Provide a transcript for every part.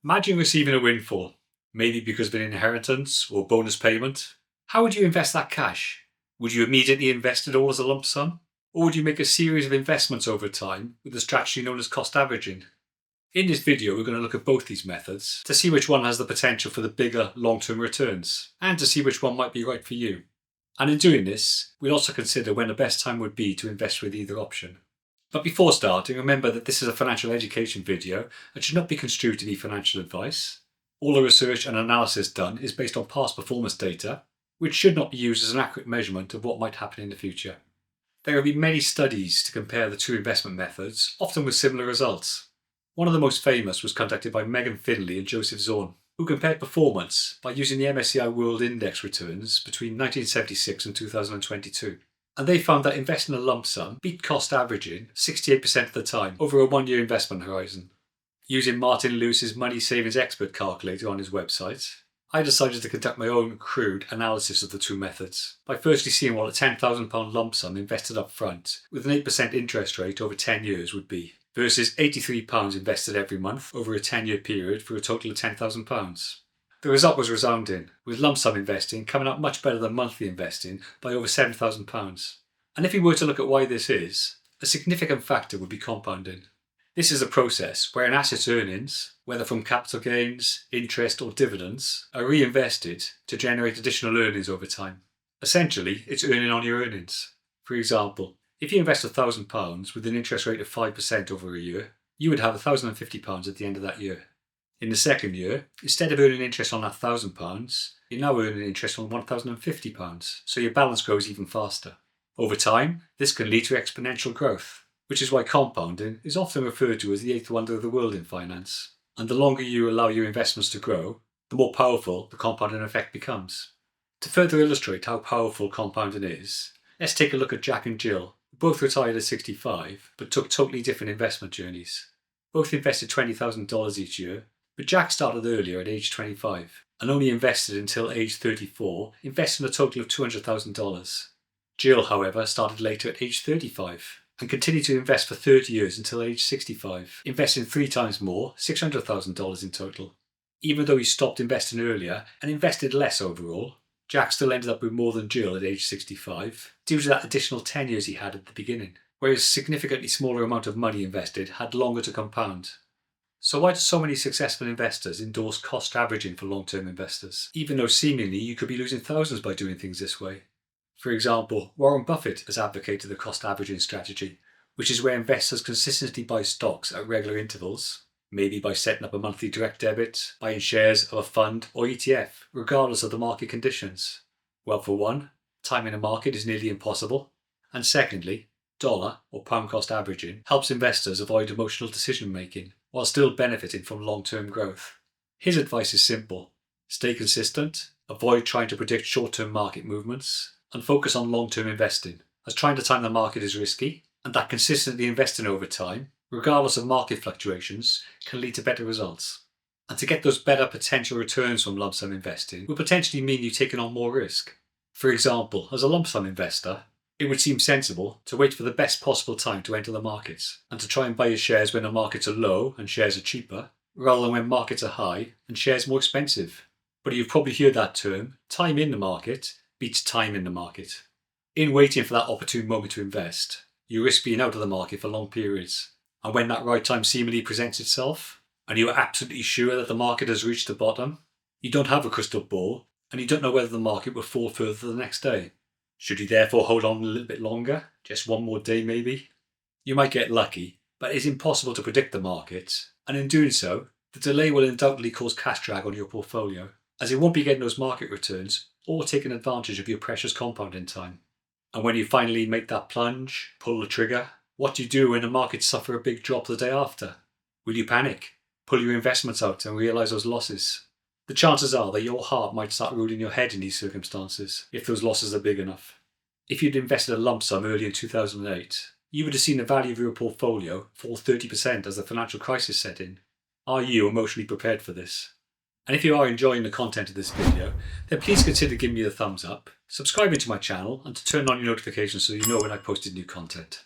Imagine receiving a windfall, maybe because of an inheritance or bonus payment. How would you invest that cash? Would you immediately invest it all as a lump sum? Or would you make a series of investments over time with a strategy known as cost averaging? In this video, we're going to look at both these methods to see which one has the potential for the bigger long-term returns and to see which one might be right for you. And in doing this, we'll also consider when the best time would be to invest with either option. But before starting, remember that this is a financial education video and should not be construed to be financial advice. All the research and analysis done is based on past performance data, which should not be used as an accurate measurement of what might happen in the future. There have been many studies to compare the two investment methods, often with similar results. One of the most famous was conducted by Megan Finley and Joseph Zorn, who compared performance by using the MSCI World Index returns between 1976 and 2022. And they found that investing a lump sum beat cost averaging 68% of the time over a one-year investment horizon. Using Martin Lewis's money savings expert calculator on his website, I decided to conduct my own crude analysis of the two methods by firstly seeing what a £10,000 lump sum invested up front with an 8% interest rate over 10 years would be, versus £83 invested every month over a 10-year period for a total of £10,000. The result was resounding, with lump sum investing coming out much better than monthly investing by over £7,000. And if we were to look at why this is, a significant factor would be compounding. This is a process where an asset's earnings, whether from capital gains, interest or dividends, are reinvested to generate additional earnings over time. Essentially, it's earning on your earnings. For example, if you invest £1,000 with an interest rate of 5% over a year, you would have £1,050 at the end of that year. In the second year, instead of earning interest on that £1,000, you're now earning interest on £1,050, so your balance grows even faster. Over time, this can lead to exponential growth, which is why compounding is often referred to as the eighth wonder of the world in finance. And the longer you allow your investments to grow, the more powerful the compounding effect becomes. To further illustrate how powerful compounding is, let's take a look at Jack and Jill, who both retired at 65 but took totally different investment journeys. Both invested $20,000 each year, but Jack started earlier at age 25 and only invested until age 34, investing a total of $200,000. Jill, however, started later at age 35 and continued to invest for 30 years until age 65, investing 3 times more, $600,000 in total. Even though he stopped investing earlier and invested less overall, Jack still ended up with more than Jill at age 65 due to that additional 10 years he had at the beginning, whereas a significantly smaller amount of money invested had longer to compound. So why do so many successful investors endorse cost averaging for long-term investors, even though seemingly you could be losing thousands by doing things this way? For example, Warren Buffett has advocated the cost averaging strategy, which is where investors consistently buy stocks at regular intervals, maybe by setting up a monthly direct debit, buying shares of a fund or ETF, regardless of the market conditions. Well, for one, timing a market is nearly impossible, and secondly, dollar or pound cost averaging helps investors avoid emotional decision making while still benefiting from long-term growth. His advice is simple: stay consistent, avoid trying to predict short-term market movements, and focus on long-term investing, as trying to time the market is risky, and that consistently investing over time, regardless of market fluctuations, can lead to better results. And to get those better potential returns from lump sum investing will potentially mean you taking on more risk. For example, as a lump sum investor, it would seem sensible to wait for the best possible time to enter the markets and to try and buy your shares when the markets are low and shares are cheaper, rather than when markets are high and shares more expensive. But you've probably heard that term, time in the market beats time in the market. In waiting for that opportune moment to invest, you risk being out of the market for long periods. And when that right time seemingly presents itself, and you are absolutely sure that the market has reached the bottom, you don't have a crystal ball and you don't know whether the market will fall further the next day. Should you therefore hold on a little bit longer, just one more day maybe? You might get lucky, but it's impossible to predict the market, and in doing so, the delay will undoubtedly cause cash drag on your portfolio, as it won't be getting those market returns or taking advantage of your precious compounding time. And when you finally make that plunge, pull the trigger, what do you do when the markets suffer a big drop the day after? Will you panic, pull your investments out and realise those losses? The chances are that your heart might start ruling your head in these circumstances, if those losses are big enough. If you'd invested a lump sum early in 2008, you would have seen the value of your portfolio fall 30% as the financial crisis set in. Are you emotionally prepared for this? And if you are enjoying the content of this video, then please consider giving me the thumbs up, subscribing to my channel, and to turn on your notifications so you know when I posted new content.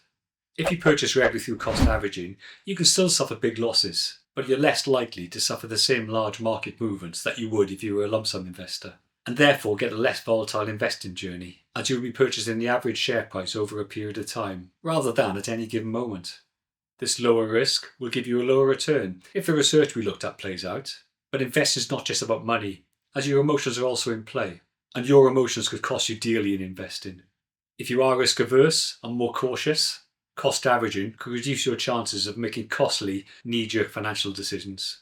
If you purchase regularly through cost averaging, you can still suffer big losses, but you're less likely to suffer the same large market movements that you would if you were a lump sum investor, and therefore get a less volatile investing journey, as you'll be purchasing the average share price over a period of time, rather than at any given moment. This lower risk will give you a lower return if the research we looked at plays out, but investing is not just about money, as your emotions are also in play, and your emotions could cost you dearly in investing. If you are risk averse and more cautious, cost averaging could reduce your chances of making costly, knee-jerk financial decisions.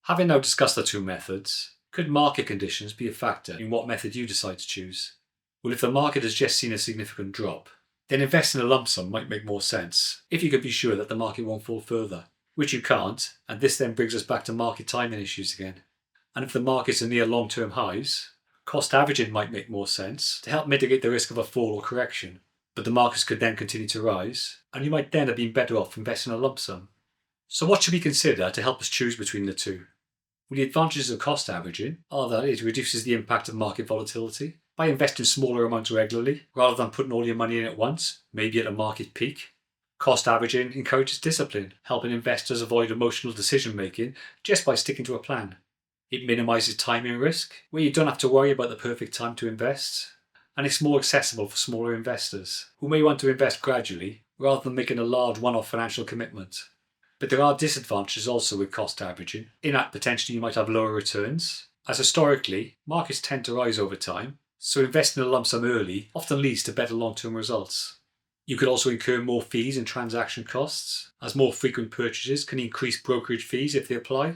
Having now discussed the two methods, could market conditions be a factor in what method you decide to choose? Well, if the market has just seen a significant drop, then investing in a lump sum might make more sense if you could be sure that the market won't fall further, which you can't, and this then brings us back to market timing issues again. And if the markets are near long-term highs, cost averaging might make more sense to help mitigate the risk of a fall or correction, but the markets could then continue to rise, and you might then have been better off investing in a lump sum. So what should we consider to help us choose between the two? Well, the advantages of cost averaging are that it reduces the impact of market volatility by investing smaller amounts regularly, rather than putting all your money in at once, maybe at a market peak. Cost averaging encourages discipline, helping investors avoid emotional decision making just by sticking to a plan. It minimises timing risk, where you don't have to worry about the perfect time to invest, and it's more accessible for smaller investors who may want to invest gradually rather than making a large one-off financial commitment. But there are disadvantages also with cost averaging, in that potentially you might have lower returns, as historically markets tend to rise over time, so investing in a lump sum early often leads to better long-term results. You could also incur more fees and transaction costs, as more frequent purchases can increase brokerage fees if they apply,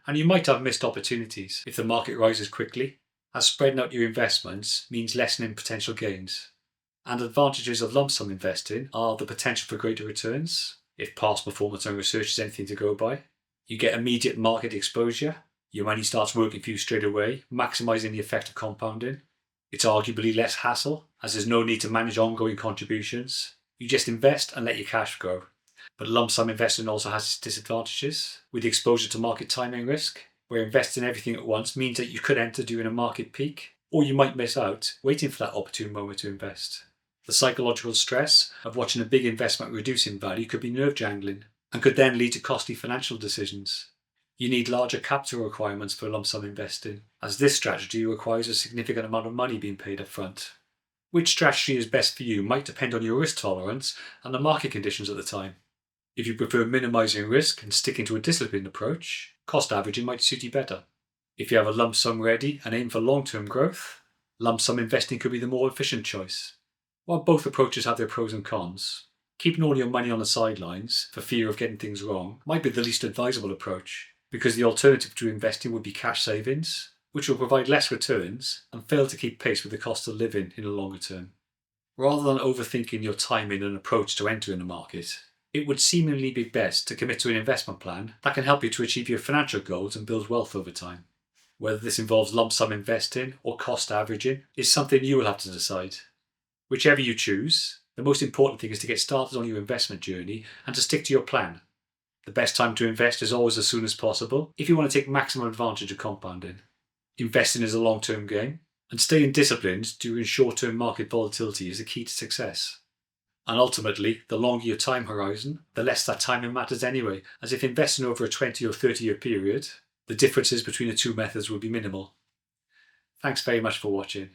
and you might have missed opportunities if the market rises quickly, as spreading out your investments means lessening potential gains. And advantages of lump sum investing are the potential for greater returns, if past performance and research is anything to go by. You get immediate market exposure, your money starts working for you straight away, maximising the effect of compounding. It's arguably less hassle, as there's no need to manage ongoing contributions. You just invest and let your cash grow. But lump sum investing also has its disadvantages, with the exposure to market timing risk, where investing everything at once means that you could enter during a market peak, or you might miss out waiting for that opportune moment to invest. The psychological stress of watching a big investment reduce in value could be nerve-jangling, and could then lead to costly financial decisions. You need larger capital requirements for lump sum investing, as this strategy requires a significant amount of money being paid up front. Which strategy is best for you might depend on your risk tolerance and the market conditions at the time. If you prefer minimising risk and sticking to a disciplined approach, cost averaging might suit you better. If you have a lump sum ready and aim for long-term growth, lump sum investing could be the more efficient choice. While both approaches have their pros and cons, keeping all your money on the sidelines for fear of getting things wrong might be the least advisable approach, because the alternative to investing would be cash savings, which will provide less returns and fail to keep pace with the cost of living in the longer term. Rather than overthinking your timing and approach to entering the market, it would seemingly be best to commit to an investment plan that can help you to achieve your financial goals and build wealth over time. Whether this involves lump sum investing or cost averaging is something you will have to decide. Whichever you choose, the most important thing is to get started on your investment journey and to stick to your plan. The best time to invest is always as soon as possible if you want to take maximum advantage of compounding. Investing is a long-term game, and staying disciplined during short-term market volatility is the key to success. And ultimately, the longer your time horizon, the less that timing matters anyway, as if investing over a 20 or 30-year period, the differences between the two methods will be minimal. Thanks very much for watching.